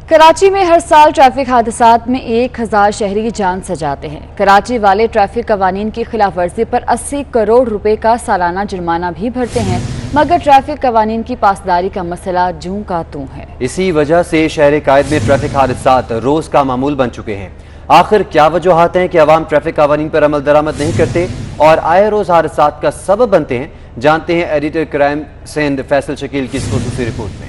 कराची में हर साल ट्रैफिक हादसात में 1000 शहरी की जान से जाते हैं। कराची वाले ट्रैफिक कवानीन की खिलाफ वर्जी पर 80 करोड़ रुपए का सालाना जुर्माना भी भरते हैं, मगर ट्रैफिक कवानीन की पासदारी का मसला जूं का तूं है। इसी वजह से शहर कायद में ट्रैफिक हादसात रोज का मामूल बन चुके हैं। आखिर क्या वजूहात हैं कि अवाम ट्रैफिक कवानीन पर अमल दरामद नहीं करते और आए रोज हादसात का सबब बनते हैं? जानते हैं एडिटर क्राइम सिंध फैसल शकील की इस खुसूसी रिपोर्ट में।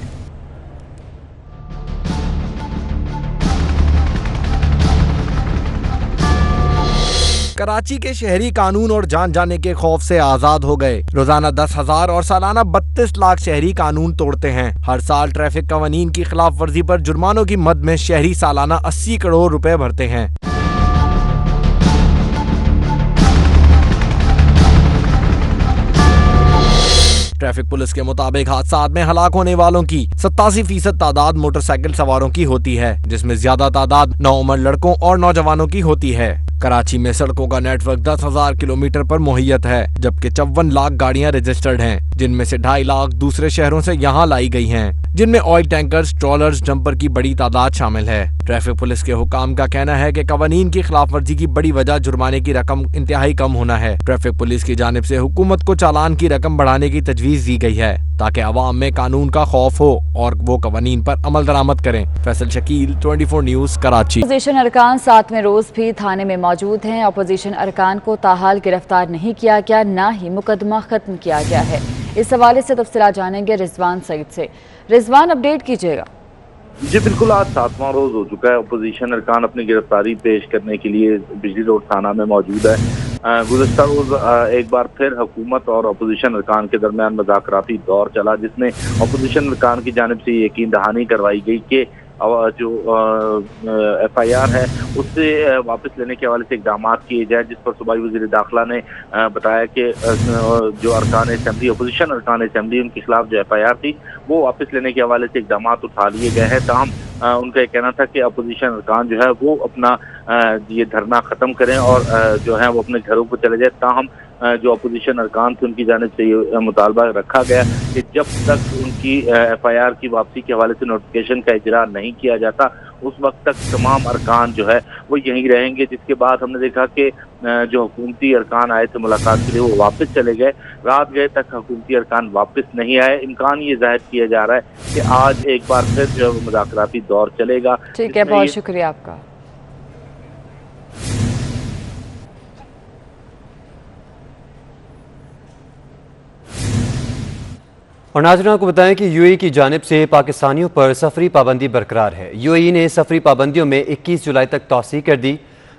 कराची के शहरी कानून और जान जाने के खौफ से आजाद हो गए। रोजाना 10,000 और सालाना 32 लाख शहरी कानून तोड़ते हैं। हर साल ट्रैफिक कवानीन की खिलाफ वर्जी पर जुर्मानों की मद में शहरी सालाना 80 करोड़ रुपए भरते हैं। ट्रैफिक पुलिस के मुताबिक हादसात में हलाक होने वालों की 87% तादाद मोटरसाइकिल सवारों की होती है, जिसमें ज्यादा तादाद नौउम्र लड़कों और नौजवानों की होती है। कराची में सड़कों का नेटवर्क 10,000 किलोमीटर पर मुहैयत है, जबकि 54 लाख गाड़ियां रजिस्टर्ड हैं, जिनमें से 2.5 लाख दूसरे शहरों से यहां लाई गई हैं, जिनमें ऑयल टैंकर्स, ट्रॉलर्स, डंपर की बड़ी तादाद शामिल है। ट्रैफिक पुलिस के हुकाम का कहना है कि कवानीन की खिलाफ वर्जी की बड़ी वजह जुर्माने की रकम इंतहाई कम होना है। ट्रैफिक पुलिस की जानिब से हुकूमत को चालान की रकम बढ़ाने की तजवीज दी गई है, ताकि अवाम में कानून का खौफ हो और वो कवानीन पर अमल दरामद करें। फैसल शकील, 24 न्यूज, कराची। अपोजिशन अरकान 7वें रोज भी थाने में मौजूद हैं। अपोजिशन अरकान को ताहाल गिरफ्तार नहीं किया गया, न ही मुकदमा खत्म किया गया है। इस हवाले से तफसीलात जानेंगे रिजवान सईद से। रिजवान, अपडेट कीजिएगा। जी बिल्कुल, आज 7वां रोज हो चुका है। अपोजिशन अरकान अपनी गिरफ्तारी पेश करने के लिए बिजली रोड थाना में मौजूद है। गुज़श्ता रोज एक बार फिर हुकूमत और अपोजिशन अरकान के दरमियान मुज़ाकराती दौर चला, जिसमें अपोजिशन अरकान की जानिब से यकीन दहानी करवाई गई कि जो FIR है उससे वापस लेने के हवाले से इकदाम किए जाए, जिस पर सूबाई वज़ीर दाखिला ने बताया कि जो अरकान असेंबली, अपोजिशन अरकान असेंबली, उनके खिलाफ जो FIR थी वो वापस लेने के हवाले से इकदाम उठा लिए गए हैं। ताहम उनका कहना था कि अपोजिशन अरकान जो है वो अपना ये धरना ख़त्म करें और जो है वो अपने घरों को चले जाए। ताहम जो अपोजिशन अरकान थे उनकी जानिब से ये मुतालबा रखा गया कि जब तक उनकी FIR की वापसी के हवाले से नोटिफिकेशन का इजरा नहीं किया जाता, उस वक्त तक तमाम अरकान जो है वो यहीं रहेंगे। जिसके बाद हमने देखा कि जो हुकूमती अरकान आए थे मुलाकात के लिए वो वापस चले गए। रात गए तक हुकूमती अरकान वापस नहीं आए। इम्कान ये जाहिर किया जा रहा है कि आज एक बार फिर जो मुज़ाकराती दौर चलेगा। ठीक है, बहुत शुक्रिया आपका। और नाज़रीन को बताएं कि UAE की जानिब से पाकिस्तानियों पर सफरी पाबंदी बरकरार है। UAE ने सफरी पाबंदियों में 21 जुलाई तक तौसीह कर दी।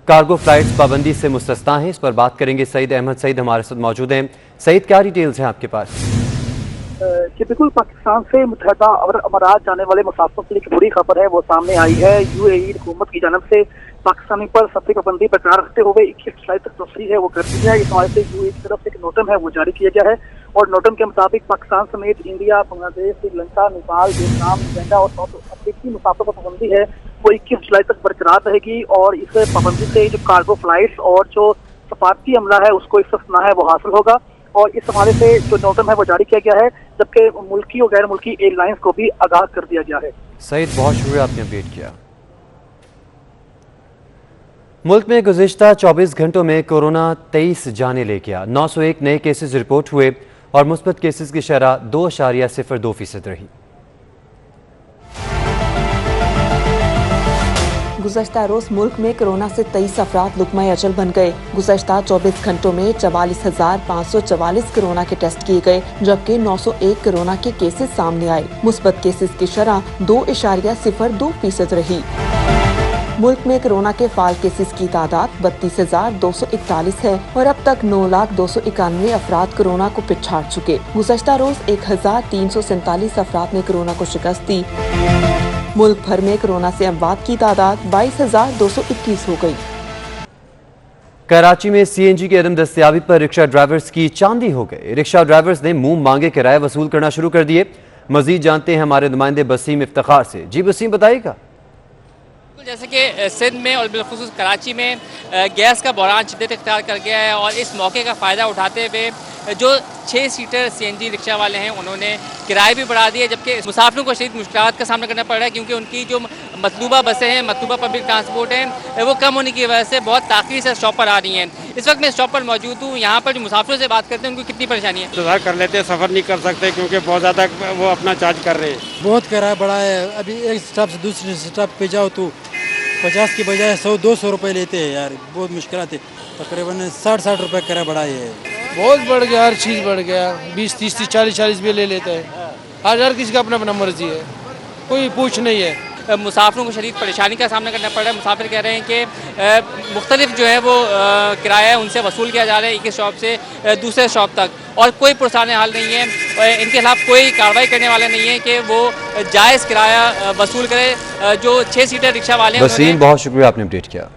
कार्गो फ्लाइट्स पाबंदी से मुस्तस्ना है। इस पर बात करेंगे सईद अहमद। सईद हमारे साथ मौजूद हैं। सईद, क्या डिटेल्स हैं आपके पास? कि बिल्कुल पाकिस्तान से मुत्तहदा अरब अमारात जाने वाले मुसाफिरों के लिए बुरी खबर है, वो सामने आई है। UAE हुकूमत की जानिब से पाकिस्तानी पर सफरी पाबंदी बरकरार रखते हुए 21 जुलाई तक तोसी है वो कर दी है। इस हवाले से UAE की तरफ से एक नोटम है वो जारी किया गया है और नोटम के मुताबिक पाकिस्तान समेत India, Bangladesh, Sri Lanka, Nepal, Vietnam, Uganda और साउथ अफ्रीका की मुसाफिरों पर पाबंदी है वो 21 जुलाई तक बरकरार रहेगी। और इस पाबंदी से जो कार्गो फ्लाइट्स और जो सफारती अमला है उसको इस्तिस्ना है वो हासिल होगा। और इस हवाले से जो नोटम है वो जारी किया गया है, जबकि मुल्की और गैर मुल्की एयरलाइंस को भी आगाह कर दिया गया है। सईद, बहुत शुक्रिया, आपने अपडेट किया। मुल्क में गुज़िश्ता 24 घंटों में कोरोना 23 जाने ले गया। 901 नए केसेस रिपोर्ट हुए और मुस्बत केसेस की शरह 2.02% रही। गुज़श्ता रोज मुल्क में कोरोना से 23 अफराद लुक़मा अजल बन गए। गुज़श्ता 24 घंटों में 44,544 कोरोना के टेस्ट किए गए, जबकि 901 कोरोना के केसेस सामने आए। मुस्बत केसेस की शरह 2.02% रही। मुल्क में कोरोना के फाल केसेस की तादाद 32,241 है और अब तक 9,291 अफराद कोरोना को पिछाड़ चुके। गुज़श्ता रोज 1,347 अफराद ने कोरोना को शिकस्त दी। मुल्क भर में कोरोना से अमवात की तादाद 22,221 हो गई। कराची में CNG की अदम दस्तयाबी पर रिक्शा ड्राइवर्स की चांदी हो गई। रिक्शा ड्राइवर्स ने मुंह मांगे किराए वसूल करना शुरू कर दिए। मजीद जानते हैं हमारे नुमाइंदे बसीम इफ्तिखार से। जी बसीम, बताइएगा। जैसे कि सिंध में और बिलखुसूस कराची में गैस का बहरान शिद्दत इख्तियार कर गया है और इस मौके का फ़ायदा उठाते हुए जो 6 सीटर CNG रिक्शा वाले हैं उन्होंने किराए भी बढ़ा दिए, जबकि मुसाफिरों को शदीद मुश्किलात का सामना करना पड़ रहा है, क्योंकि उनकी जो मतलूबा बसें हैं, मतलूबा पब्लिक ट्रांसपोर्ट है, वो कम होने की वजह से बहुत ताख़ीर से स्टॉप पर आ रही हैं। इस वक्त मैं स्टॉप पर मौजूद हूँ। यहाँ पर जो मुसाफिरों से बात करते हैं उनको कितनी परेशानी है? इंतजार कर लेते हैं, सफ़र नहीं कर सकते क्योंकि बहुत ज़्यादा वो अपना चार्ज कर रहे हैं। बहुत किराया बढ़ा है। अभी एक स्टॉप से दूसरे स्टॉप पे जाओ तो 50 की बजाय 100-200 रुपये लेते हैं यार, बहुत मुश्किल आती है। तकरीबन 60-60 रुपये किराया बढ़ा है। बहुत बढ़ गया, हर चीज़ बढ़ गया। 20-30, 40-40 भी ले लेते हैं। हर किसी का अपना अपना मर्जी है, कोई पूछ नहीं है। मुसाफिरों को शदीद परेशानी का सामना करना पड़ रहा है। मुसाफिर कह रहे हैं कि मुख्तलिफ जो है वो किराया उनसे वसूल किया जा रहा है एक स्टॉप से दूसरे स्टॉप तक, और कोई पुरसाने हाल नहीं है। इनके खिलाफ कोई कार्रवाई करने वाला नहीं है कि वो जायज़ किराया वसूल करे। जो 6 सीटर रिक्शा वाले हैं। वसीम, बहुत शुक्रिया, आपने अपडेट किया।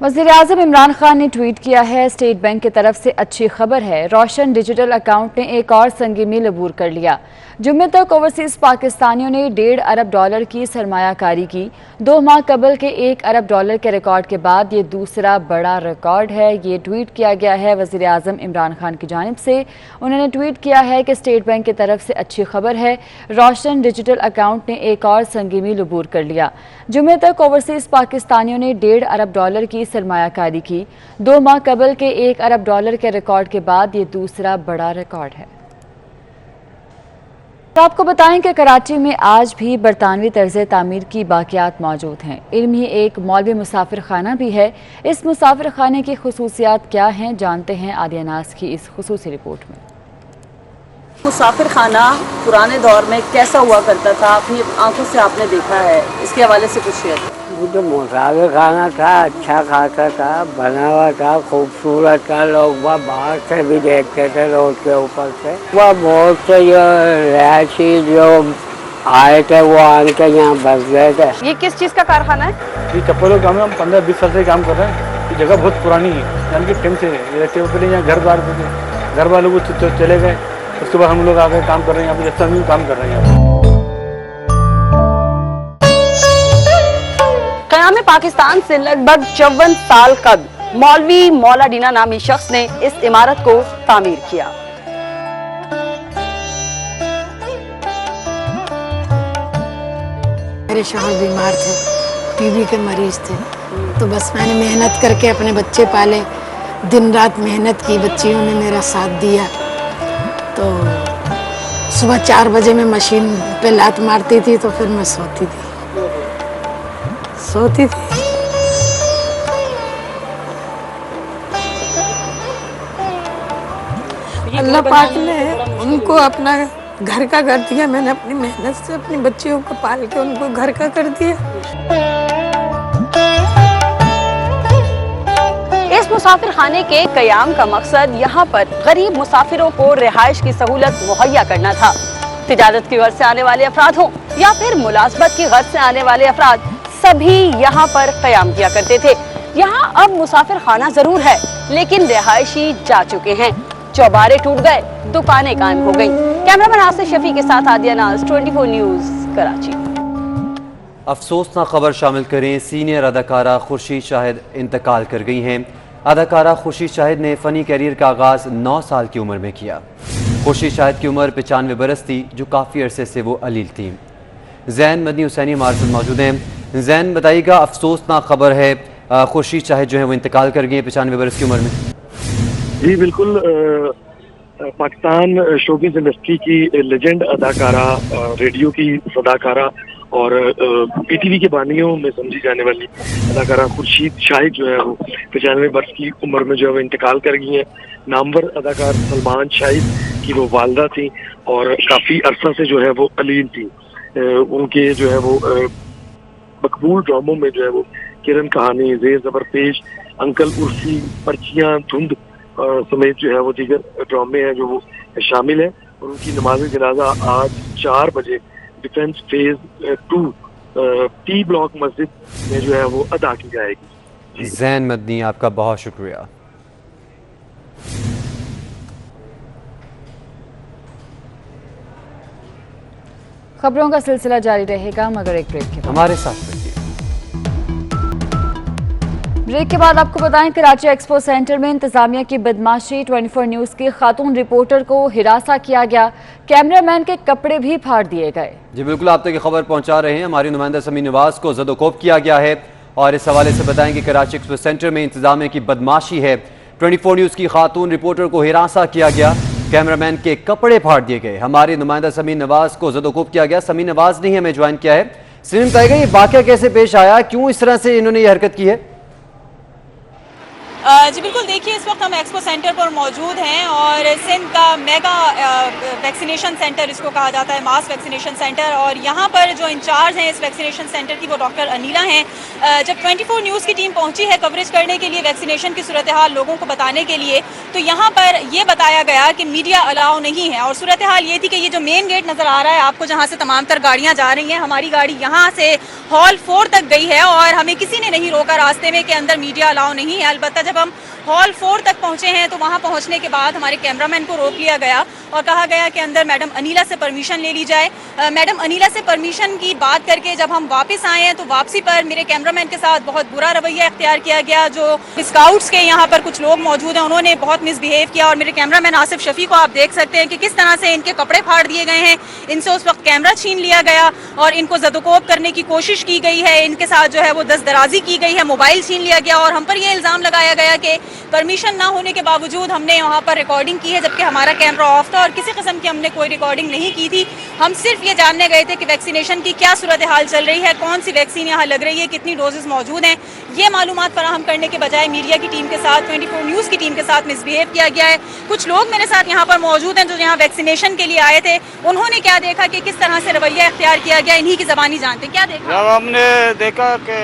वज़ीर-ए-आज़म इमरान खान ने ट्वीट किया है, स्टेट बैंक की तरफ से अच्छी खबर है, रोशन डिजिटल अकाउंट ने एक और संगी मील अबूर कर लिया। जुम्मे तक ओवरसीज़ पाकिस्तानियों ने $1.5 अरब की सरमायाकारी की। 2 माह कबल के $1 अरब के रिकॉर्ड के बाद ये दूसरा बड़ा रिकॉर्ड है। ये ट्वीट किया गया है वज़ीर-ए-आज़म इमरान खान की जानिब से। उन्होंने ट्वीट किया है कि स्टेट बैंक की तरफ से अच्छी खबर है, रोशन डिजिटल अकाउंट ने एक और संगी मील अबूर कर लिया। जुम्मे तक ओवरसीज़ पाकिस्तानियों ने $1.5 अरब की सरमायाकारी की। 2 माह कबल के $1 अरब के रिकॉर्ड के बाद ये दूसरा बड़ा रिकॉर्ड है। तो आपको बताएं कि कराची में आज भी बरतानवी तर्ज़ तामीर की बाक़ियात मौजूद हैं। इनमें एक मौलवी मुसाफिर खाना भी है। इस मुसाफिर खाने की खसूसियात क्या हैं, जानते हैं आदिया नाज की इस खुसूसी रिपोर्ट में। मुसाफिर खाना पुराने दौर में कैसा हुआ करता था, अपनी आंखों से आपने देखा है, इसके हवाले से कुछ शेयर करें। वो तो मुसाफिर खाना था, अच्छा खासा था, बना हुआ था, खूबसूरत था। लोग वह बाहर से भी देखते थे रोड के ऊपर से। वह बहुत से जो रिहायशी जो आए थे वो आके यहाँ बस गए थे। ये किस चीज़ का कारखाना है? ये चप्पलों का हम 15-20 साल से काम कर रहे हैं। ये जगह बहुत पुरानी है, यानी कि टाइम से पहले यहाँ घर वालों को चले गए, उसके बाद हम लोग आगे काम कर रहे हैं। यहाँ पे काम कर रहे हैं। क़याम पाकिस्तान से लगभग 54 साल कबल मौलवी मौला डीना नामी शख्स ने इस इमारत को तामीर किया। मेरे शौहर बीमार थे, टीबी के मरीज थे, तो बस मैंने मेहनत करके अपने बच्चे पाले, दिन रात मेहनत की, बच्चियों ने मेरा साथ दिया। तो सुबह 4 बजे मैं मशीन पे लात मारती थी तो फिर मैं सोती थी। अल्लाह पाक ने उनको अपना घर का कर दिया। मैंने अपनी मेहनत से अपनी बच्चियों को पाल के उनको घर का कर दिया। इस मुसाफिर खाने के क़याम का मकसद यहाँ पर गरीब मुसाफिरों को रिहाइश की सहूलत मुहैया करना था। तिजारत की गर्ज से आने वाले अफराद हों या फिर मुलाजमत की गर्ज से आने वाले अफराद, सभी यहाँ पर क़याम किया करते थे। यहाँ अब मुसाफिर खाना जरूर है, लेकिन रिहायशी जा चुके हैं। चौबारे टूट गए, दुकानें कायम हो गईं। कैमरामैन आसिफ शफी के साथ आदिया नाज, 24 न्यूज़, कराची। अफसोसनाक खबर शामिल करें, सीनियर अदाकारा खुर्शीद शाहिद इंतकाल कर गई हैं। अदाकारा खुर्शीद शाहिद ने फ़नी कैरियर का आगाज़ 9 साल की उम्र में किया। खुर्शीद शाहिद की उम्र 95 बरस थी, जो काफ़ी अरसे से वो अलील थी। जैन मदनी हुसैनी हमारे साथ मौजूद हैं। जैन, बताइएगा, अफसोसनाक खबर है, खुर्शीद शाहिद जो है वो इंतकाल कर गए 95 बरस की उम्र में। जी बिल्कुल, पाकिस्तान शोबिज़ इंडस्ट्री की लेजेंड अदाकारा, रेडियो की अदाकारा और पीटीवी के बानियों में समझी जाने वाली अदाकारा खुर्शीद शाहिद जो है वो 95 वर्ष की उम्र में जो है वो इंतकाल कर गई हैं। नामवर अदाकार सलमान शाहिद की वो वालदा थी और काफ़ी अरसा से जो है वो अलील थी। उनके जो है वो मकबूल ड्रामों में जो है वो किरण कहानी, ज़ेर ज़बर पेश, अंकल उर्फी, पर्चियाँ, धुंध समेत जो है वो दीगर ड्रामे हैं जो वो शामिल हैं। और उनकी नमाज जनाजा आज 4 बजे डिफेंस फेज 2 टी ब्लॉक मस्जिद में जो है वो अदा की जाएगी। जैन मदनी, आपका बहुत शुक्रिया। खबरों का सिलसिला जारी रहेगा, मगर एक ब्रेक के बाद हमारे साथ रहिए। ब्रेक के बाद आपको बताएं, कराची एक्सपो सेंटर में इंतजामिया की बदमाशी, 24 न्यूज की खातून रिपोर्टर को हिरासा किया गया, कैमरामैन के कपड़े भी फाड़ दिए गए। जी बिल्कुल, आप तक ये खबर पहुंचा रहे हैं। हमारी नुमाइंदा समीन नवाज को ज़दोकोब किया गया है और इस हवाले से बताएं कि कराची एक्सपो सेंटर में इंतजामिया की बदमाशी है। 24 न्यूज की खातून रिपोर्टर को हिरासा किया गया, कैमरामैन के कपड़े फाड़ दिए गए। हमारी नुमाइंदा समीन नवाज को ज़दोकोब किया गया। समीन नवाज ने ही हमें ज्वाइन किया है। समीन बताएगा ये वाकया कैसे पेश आया, क्यों इस तरह से इन्होंने ये हरकत की है? जी बिल्कुल, देखिए इस वक्त हम एक्सपो सेंटर पर मौजूद हैं और सिंध का मेगा वैक्सीनेशन सेंटर इसको कहा जाता है, मास वैक्सीनेशन सेंटर। और यहाँ पर जो इंचार्ज हैं इस वैक्सीनेशन सेंटर की वो डॉक्टर अनीला हैं। जब 24 न्यूज़ की टीम पहुँची है कवरेज करने के लिए वैक्सीनेशन की सूरत हाल लोगों को बताने के लिए, तो यहाँ पर ये बताया गया कि मीडिया अलाउ नहीं है। और सूरत हाल ये थी कि ये जो मेन गेट नज़र आ रहा है आपको, जहाँ से तमाम तर गाड़ियाँ जा रही हैं, हमारी गाड़ी यहाँ से हॉल 4 तक गई है और हमें किसी ने नहीं रोका रास्ते में कि अंदर मीडिया अलाउ नहीं है। अलबत्ता जब हम हॉल 4 तक पहुंचे हैं तो वहां पहुंचने के बाद हमारे कैमरामैन को रोक लिया गया और कहा गया कि अंदर मैडम अनीला से परमिशन ले ली जाए। मैडम अनीला से परमिशन की बात करके जब हम वापस आए हैं तो वापसी पर मेरे कैमरामैन के साथ बहुत बुरा रवैया इख्तियार किया गया। जो स्काउट्स के यहाँ पर कुछ लोग मौजूद हैं उन्होंने बहुत मिसबिहेव किया और मेरे कैमरामैन आसिफ शफी को आप देख सकते हैं कि किस तरह से इनके कपड़े फाड़ दिए गए हैं, इनसे उस वक्त कैमरा छीन लिया गया और इनको ज़दोकोब करने की कोशिश की गई है। इनके साथ जो है वो दस्तदराजी की गई है, मोबाइल छीन लिया गया और हम पर यह इल्ज़ाम लगाया गया कि परमिशन ना होने के बावजूद हमने वहाँ पर रिकॉर्डिंग की है, जबकि हमारा कैमरा ऑफ था और किसी किस्म की हमने कोई रिकॉर्डिंग नहीं की थी। हम सिर्फ ये जानने गए थे कि वैक्सीनेशन की क्या सूरत हाल चल रही है, कौन सी वैक्सीन यहाँ लग रही है, कितनी डोजेस मौजूद हैं, ये मालूमात फराहम करने के बजाय मीडिया की टीम के साथ, 24 न्यूज़ की टीम के साथ मिसबिहेव किया गया है। कुछ लोग मेरे साथ यहाँ पर मौजूद हैं जो यहाँ वैक्सीनेशन के लिए आए थे, उन्होंने क्या देखा कि किस तरह से रवैया इख्तियार किया गया, इन्हीं की ज़बानी जानते। क्या देखा? जब हमने देखा कि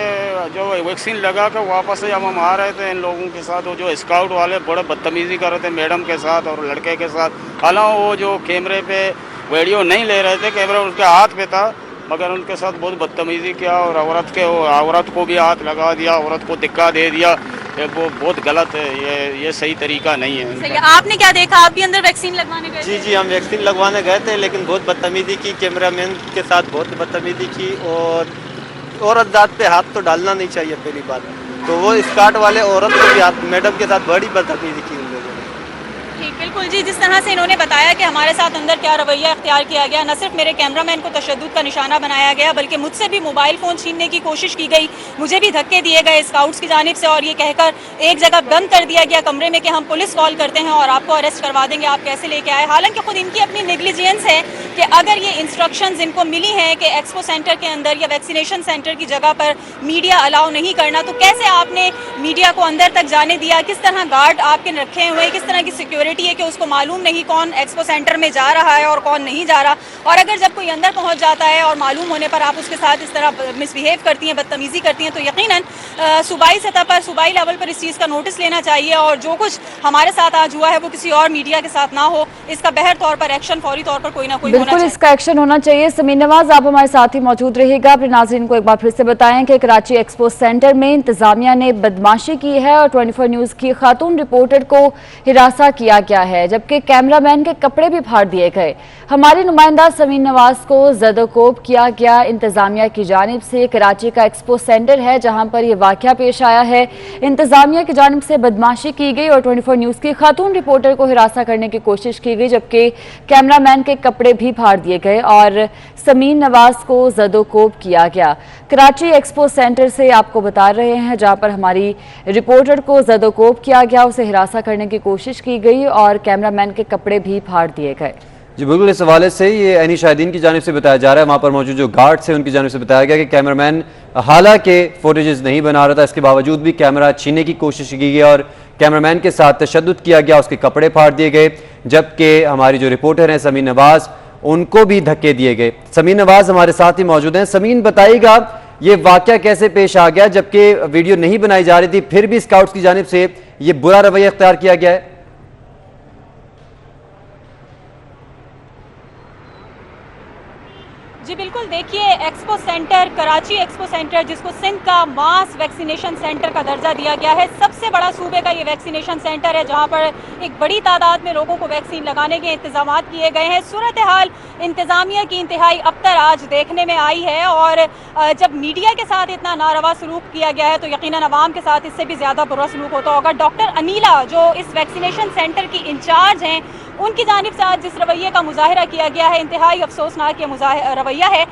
जो वैक्सीन लगा कर वापस से जब हम आ रहे थे इन लोगों के साथ, वो जो स्काउट वाले बड़े बदतमीजी कर रहे थे मैडम के साथ और लड़के के साथ। हालांकि वो जो कैमरे पे वीडियो नहीं ले रहे थे, कैमरा उनके हाथ पे था, मगर उनके साथ बहुत बदतमीजी किया और औरत को भी हाथ लगा दिया, औरत को धक्का दे दिया। वो बहुत गलत है, ये सही तरीका नहीं है। सही है। आपने क्या देखा? आप भी अंदर वैक्सीन लगवाने गए? जी जी, हम वैक्सीन लगवाने गए थे लेकिन बहुत बदतमीजी की, कैमरामैन के साथ बहुत बदतमीजी की और औरत जात पे हाथ तो डालना नहीं चाहिए पहली बात। तो वो स्कार्ट वाले औरत को भी हाथ, मैडम के साथ बड़ी बदतमीजी की उन लोगों ने। ठीक, बिल्कुल जी, जिस तरह से इन्होंने बताया कि हमारे साथ अंदर क्या रवैया इख्तियार किया गया, न सिर्फ मेरे कैमरामैन को तशद्दुद का निशाना बनाया गया बल्कि मुझसे भी मोबाइल फ़ोन छीनने की कोशिश की गई, मुझे भी धक्के दिए गए स्काउट्स की जानिब से और ये कहकर एक जगह बंद कर दिया गया कमरे में कि हम पुलिस कॉल करते हैं और आपको अरेस्ट करवा देंगे, आप कैसे लेके आए। हालांकि खुद इनकी अपनी नेग्लिजेंस है कि अगर ये इंस्ट्रक्शंस इनको मिली हैं कि एक्सपो सेंटर के अंदर या वैक्सीनेशन सेंटर की जगह पर मीडिया अलाउ नहीं करना, तो कैसे आपने मीडिया को अंदर तक जाने दिया? किस तरह गार्ड आपके रखे हुए, किस तरह की सिक्योरिटी है कि उसको मालूम नहीं कौन एक्सपो सेंटर में जा रहा है और कौन नहीं जा रहा? और अगर जब कोई अंदर पहुंच जाता है और मालूम होने पर आप उसके साथ इस तरह मिसबिहेव करती हैं, बदतमीजी करती हैं, तो यकीनन सूबाई सतह पर, सूबाई लेवल पर इस चीज़ का नोटिस लेना चाहिए और जो कुछ हमारे साथ आज हुआ है वो किसी और मीडिया के साथ ना हो, इसका बहर तौर पर एक्शन, फौरी तौर पर कोई ना कोई होना चाहिए। इसका एक्शन होना चाहिए। समीन नवाज, आप हमारे साथ ही मौजूद रहिएगा। अपने नाज़रीन को एक बार फिर से बताएं कि कराची एक्सपो सेंटर में इंतजामिया ने बदमाशी की है और 24 न्यूज़ की खातून रिपोर्टर को हिरासा किया गया है, जबकि कैमरामैन के कपड़े भी फाड़ दिए गए। हमारी नुमाइंदा समीन नवाज को ज़दोकोब किया गया इंतजामिया की जानिब से। कराची का एक्सपो सेंटर है जहां पर यह वाकया पेश आया है। इंतजामिया की जानिब से बदमाशी की गई और 24 न्यूज़ की खातून रिपोर्टर को हिरासा करने की कोशिश की गई, जबकि कैमरामैन के कपड़े भी फाड़ दिए गए और समीन नवाज को ज़दोकोब किया गया। कराची एक्सपो सेंटर से आपको बता रहे हैं जहां पर हमारी रिपोर्टर को ज़दोकोब किया गया, उसे हिरासा करने की कोशिश की गई और कैमरामैन के कपड़े भी फाड़ दिए गए। जी बिल्कुल, इस हवाले से ये एनी शाहिदीन की जानिब से बताया जा रहा है, वहाँ पर मौजूद जो गार्ड्स हैं उनकी जानिब से बताया गया कि कैमरामैन हालांकि फुटेजेस नहीं बना रहा था, इसके बावजूद भी कैमरा छीनने की कोशिश की गई और कैमरामैन के साथ तशद्दुद किया गया, उसके कपड़े फाड़ दिए गए, जबकि हमारी जो रिपोर्टर हैं समीन नवाज, उनको भी धक्के दिए गए। समीन नवाज हमारे साथ ही मौजूद हैं। समीन, बताइएगा ये वाकया कैसे पेश आ गया, जबकि वीडियो नहीं बनाई जा रही थी फिर भी स्काउट्स की जानिब से ये बुरा रवैया इख्तियार किया गया है? जी बिल्कुल, देखिए expo centre, Karachi expo centre जिसको सिंध का मास वैक्सीनेशन सेंटर का दर्जा दिया गया है, सबसे बड़ा सूबे का ये वैक्सीनेशन सेंटर है जहां पर एक बड़ी तादाद में लोगों को वैक्सीन लगाने के इंतजाम किए गए हैं। सूरत हाल इंतजामिया की इंतहाई अबतर आज देखने में आई है और जब मीडिया के साथ इतना नारवा सलूक किया गया है तो यकीनन अवाम के साथ इससे भी ज़्यादा बुरा सलूक होता होगा। डॉक्टर अनीला जो इस वैक्सीनेशन सेंटर की इंचार्ज हैं, उनकी जानिब से आज जिस रवैये का मुजाहिरा किया गया है, इंतहाई अफसोसनाक ये रवैया है।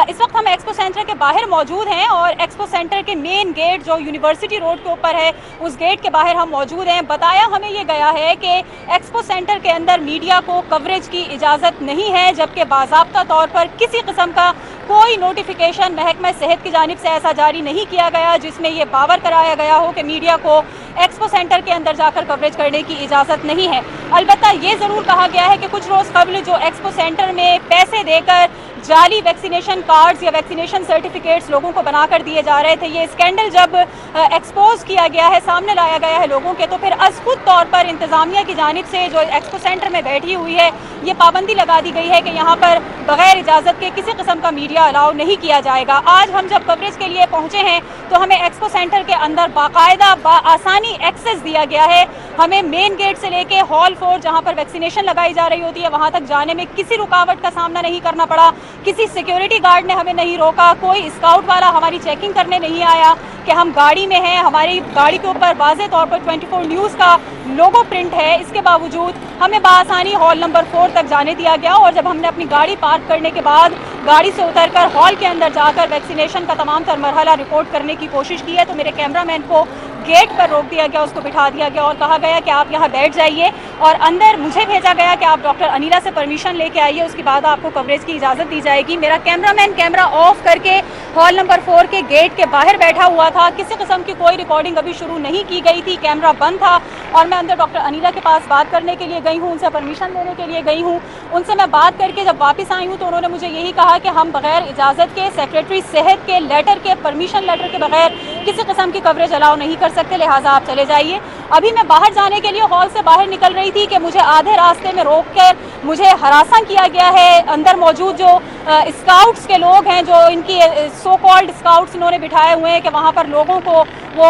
इस वक्त हम एक्सपो सेंटर के बाहर मौजूद हैं और एक्सपो सेंटर के मेन गेट जो यूनिवर्सिटी रोड के ऊपर है, उस गेट के बाहर हम मौजूद हैं। बताया हमें ये गया है कि एक्सपो सेंटर के अंदर मीडिया को कवरेज की इजाज़त नहीं है, जबकि बाज़ाब्ता तौर पर किसी किस्म का कोई नोटिफिकेशन महकमा सेहत की जानिब से ऐसा जारी नहीं किया गया जिसमें यह बावर कराया गया हो कि मीडिया को एक्सपो सेंटर के अंदर जाकर कवरेज करने की इजाज़त नहीं है। अलबत्ता ये ज़रूर कहा गया है कि कुछ रोज़ कबल जो एक्सपो सेंटर में पैसे देकर जाली वैक्सीनेशन कार्ड्स या वैक्सीनेशन सर्टिफिकेट्स लोगों को बनाकर दिए जा रहे थे, ये स्कैंडल जब एक्सपोज किया गया है, सामने लाया गया है लोगों के, तो फिर खुद तौर पर इंतज़ामिया की जानिब से जो एक्सपो सेंटर में बैठी हुई है, ये पाबंदी लगा दी गई है कि यहाँ पर बगैर इजाज़त के किसी किस्म का मीडिया अलाउ नहीं किया जाएगा। आज हम जब कवरेज के लिए पहुँचे हैं तो हमें एक्सपो सेंटर के अंदर बाकायदा आसानी एक्सेस दिया गया है। हमें मेन गेट से लेके हॉल 4 जहाँ पर वैक्सीनेशन लगाई जा रही होती है वहाँ तक जाने में किसी रुकावट का सामना नहीं करना पड़ा। किसी सिक्योरिटी गार्ड ने हमें नहीं रोका, कोई स्काउट वाला हमारी चेकिंग करने नहीं आया कि हम गाड़ी में हैं। हमारी गाड़ी के ऊपर वाज़े तौर पर 24 न्यूज़ का लोगो प्रिंट है, इसके बावजूद हमें बासानी हॉल नंबर 4 तक जाने दिया गया और जब हमने अपनी गाड़ी पार्क करने के बाद गाड़ी से उतरकर हॉल के अंदर जाकर वैक्सीनेशन का तमाम तर मरहला रिपोर्ट करने की कोशिश की है तो मेरे कैमरामैन को गेट पर रोक दिया गया, उसको बिठा दिया गया और कहा गया कि आप यहाँ बैठ जाइए और अंदर मुझे भेजा गया कि आप डॉक्टर अनीला से परमिशन लेके आइए, उसके बाद आपको कवरेज की इजाज़त दी जाएगी। मेरा कैमरामैन कैमरा ऑफ करके हॉल नंबर 4 के गेट के बाहर बैठा हुआ था। किसी किस्म की कोई रिकॉर्डिंग अभी शुरू नहीं की गई थी, कैमरा बंद था और मैं अंदर डॉक्टर अनीला के पास बात करने के लिए गई हूँ, उनसे परमिशन लेने के लिए गई हूँ। उनसे मैं बात करके जब वापस आई हूँ तो उन्होंने मुझे यही कहा कि हम बगैर इजाज़त के, सेक्रेटरी सेहत के लेटर के, परमिशन लेटर के बगैर किसी किस्म की कवरेज अलाउ नहीं कर सकते, लिहाजा आप चले जाइए। अभी मैं बाहर जाने के लिए हॉल से बाहर निकल रही थी कि मुझे आधे रास्ते में रोककर मुझे हरासा किया गया है। अंदर मौजूद जो स्काउट्स के लोग हैं, जो इनकी सो कॉल्ड स्काउट्स इन्होंने बिठाए हुए हैं कि वहाँ पर लोगों को वो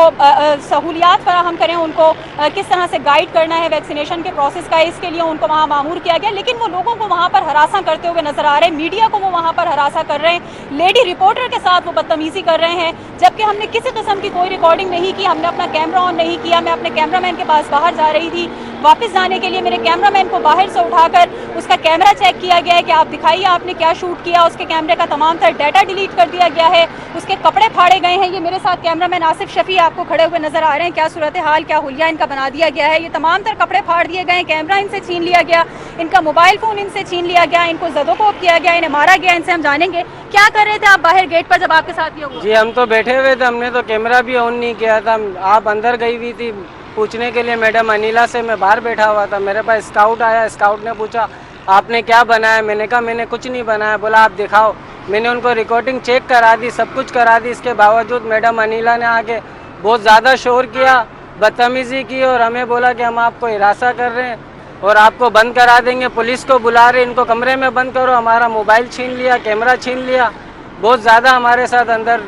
सहूलियात फराहम करें, उनको किस तरह से गाइड करना है वैक्सीनेशन के प्रोसेस का, इसके लिए उनको वहाँ मामूर किया गया। लेकिन वो लोगों को वहाँ पर हरासा करते हुए नजर आ रहे हैं, मीडिया को वो वहाँ पर हरासा कर रहे हैं, लेडी रिपोर्टर के साथ वो बदतमीजी कर रहे हैं, जबकि हमने किसी किस्म की कोई रिकॉर्डिंग नहीं की, हमने अपना कैमरा ऑन नहीं किया। मैं अपने कैमरामैन के पास बाहर जा रही थी, वापस जाने के लिए मेरे कैमरामैन को बाहर से उठाकर उसका कैमरा चेक किया गया है कि आप दिखाइए आपने क्या शूट किया। उसके कैमरे का तमाम तर डाटा डिलीट कर दिया गया है, उसके कपड़े फाड़े गए हैं। ये मेरे साथ कैमरामैन आसिफ शफी आपको खड़े हुए नजर आ रहे हैं, क्या सूरत हाल, क्या हुलिया इनका बना दिया गया है। ये तमाम तर कपड़े फाड़ दिए गए, कैमरा इनसे छीन लिया गया, इनका मोबाइल फोन इनसे छीन लिया गया, इनको ज़दोकोब किया गया, इन्हें मारा गया। इनसे हम जानेंगे क्या कर रहे थे आप बाहर गेट पर जब आपके साथ ये हुआ। जी हम तो बैठे हुए थे, हमने तो कैमरा भी ऑन नहीं किया था। आप अंदर गई हुई थी पूछने के लिए मैडम अनीला से, मैं बाहर बैठा हुआ था। मेरे पास स्काउट आया, स्काउट ने पूछा आपने क्या बनाया, मैंने कहा मैंने कुछ नहीं बनाया। बोला आप दिखाओ, मैंने उनको रिकॉर्डिंग चेक करा दी, सब कुछ करा दी। इसके बावजूद मैडम अनीला ने आके बहुत ज़्यादा शोर किया, बदतमीज़ी की और हमें बोला कि हम आपको हिरासा कर रहे हैं और आपको बंद करा देंगे, पुलिस को बुला रहे, इनको कमरे में बंद करो। हमारा मोबाइल छीन लिया, कैमरा छीन लिया, बहुत ज़्यादा हमारे साथ अंदर।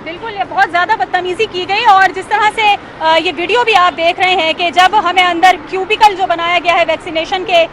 बिल्कुल, ये बहुत ज़्यादा बदतमीज़ी की गई और जिस तरह से ये वीडियो भी आप देख रहे हैं कि जब हमें अंदर क्यूबिकल जो बनाया गया है वैक्सीनेशन के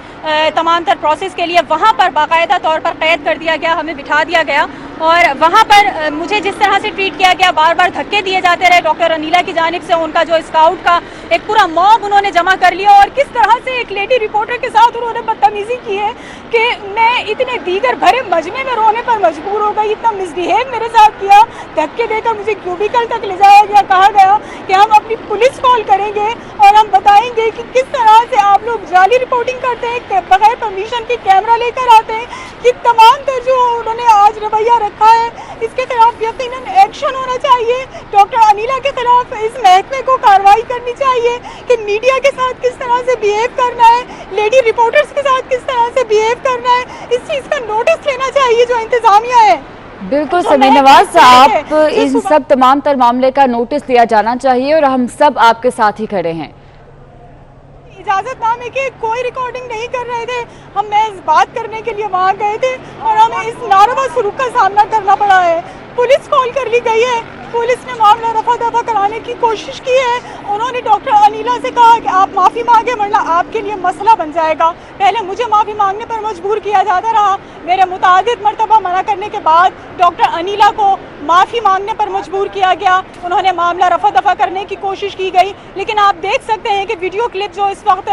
तमाम तर प्रोसेस के लिए, वहाँ पर बाकायदा तौर पर कैद कर दिया गया, हमें बिठा दिया गया और वहाँ पर मुझे जिस तरह से ट्रीट किया गया, बार बार धक्के दिए जाते रहे डॉक्टर अनीला की जानिब से। उनका जो स्काउट का एक पूरा मॉब उन्होंने जमा कर लिया और किस तरह से एक लेडी रिपोर्टर के साथ उन्होंने बदतमीज़ी की है कि मैं इतने दीगर भरे मजमे में रोने पर मजबूर हो गई। इतना मिसबिहेव मेरे साथ किया, धक्के देकर मुझे क्यूबिकल तक ले जाया गया, कहा गया कि हम अपनी पुलिस कॉल करेंगे और हम बताएंगे कि किस तरह से आप लोग जाली रिपोर्टिंग करते हैं, बगैर परमिशन के कैमरा लेकर आते हैं। कि तमाम तर जो उन्होंने आज रवैया रखा है, इसके खिलाफ यकीनन एक्शन होना चाहिए। डॉक्टर अनीला के खिलाफ इस महकमे को कार्रवाई करनी चाहिए कि मीडिया के साथ किस तरह से बिहेव करना है, लेडी रिपोर्टर्स के साथ किस तरह से बिहेव करना है, इस चीज़ का नोटिस लेना चाहिए जो इंतजामिया है। बिल्कुल समी नवाज, आप इन सब तमाम तर मामले का नोटिस लिया जाना चाहिए और हम सब आपके साथ ही खड़े हैं। इजाजतनामे की कोई रिकॉर्डिंग नहीं कर रहे थे। हम महज बात करने के लिए वहाँ गए थे और हमें इस नारवा सलूक का सामना करना पड़ा है। पुलिस कॉल कर ली गई है, पुलिस ने मामला रफा दफा कराने की कोशिश की है। उन्होंने डॉक्टर अनिला से कहा कि आप माफ़ी मांगे वरना आपके लिए मसला बन जाएगा। पहले मुझे माफ़ी मांगने पर मजबूर किया जाता रहा, मेरे मुतादिद मरतबा मना करने के बाद डॉक्टर अनिला को माफ़ी मांगने पर मजबूर किया गया। उन्होंने मामला रफा दफा करने की कोशिश की गई, लेकिन आप देख सकते हैं कि वीडियो क्लिप जो इस वक्त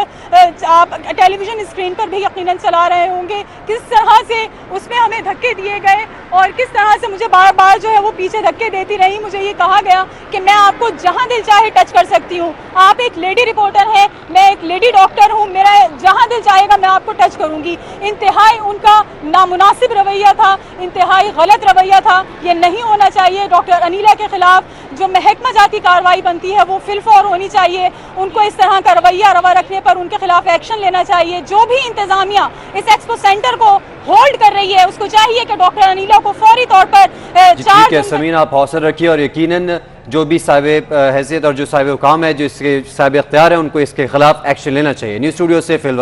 आप टेलीविज़न स्क्रीन पर भी यकीनन चला रहे होंगे, किस तरह से उसमें हमें धक्के दिए गए और किस तरह से मुझे बार बार जो है वो पीछे धक्के देती रही। मुझे ये कहा गया कि मैं आपको जहां दिल चाहे टच कर सकती हूं, आप एक लेडी रिपोर्टर हैं, मैं एक लेडी डॉक्टर हूं, मेरा जहां दिल चाहेगा मैं आपको टच करूंगी। इंतहाई उनका नामुनासिब रवैया था, इंतहाई गलत रवैया था, ये नहीं होना चाहिए। डॉक्टर अनिला के खिलाफ जो महकमा जाती कार्रवाई बनती है वो फिलफौर होनी चाहिए। उनको इस तरह का रवैया रवा रखने पर उनके खिलाफ एक्शन लेना चाहिए। जो भी इंतजामिया इस एक्सपो सेंटर को होल्ड कर रही है उसको चाहिए कि डॉक्टर अनिला को फौरी तौर पर ठीक है समीन, आप हौसला रखिए और यकीनन जो भी साहिब हैसियत और जो साहिब हुकाम है, जो इसके साहिब इख्तियार है, उनको इसके खिलाफ एक्शन लेना चाहिए। न्यूज़ स्टूडियो से फिल